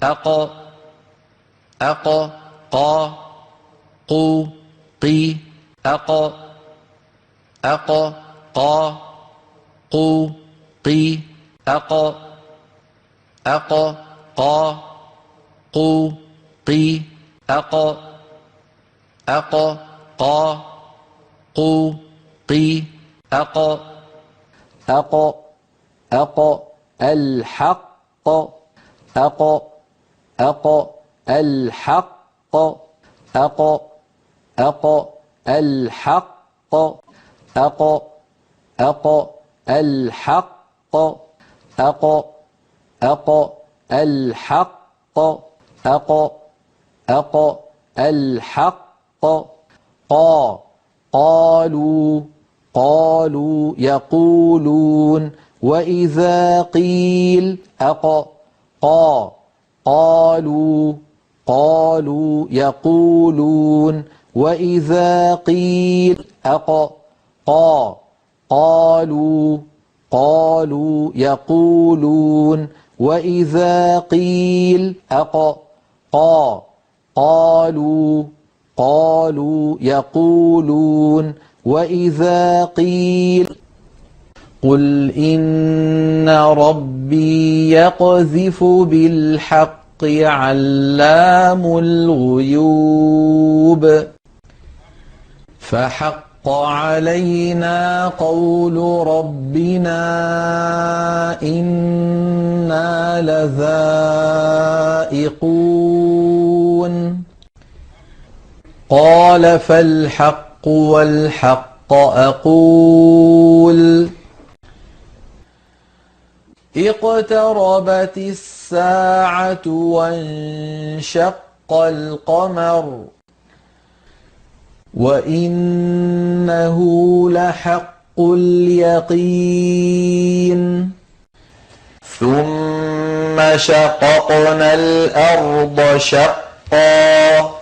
أق أق قا قو قي أق أق قا قو قي أق أق قا قو قي أق أق قا قو قي أق أق أق الحق أق أق الحق أق أق الحق أق أق الحق أق أق الحق أق أق الحق قا قالوا قالوا يقولون وإذا قيل أق قا قالوا قالوا يقولون وإذا قيل أق قا قالوا قالوا يقولون وإذا قيل أق قا قالوا قالوا يقولون وإذا قيل قل إن ربي يقذف بالحق علام الغيوب فحق علينا قول ربنا إنا لذائقون قال فالحق والحق أقول اقتربت الساعة وانشق القمر وإنه لحق اليقين ثم شققنا الأرض شقا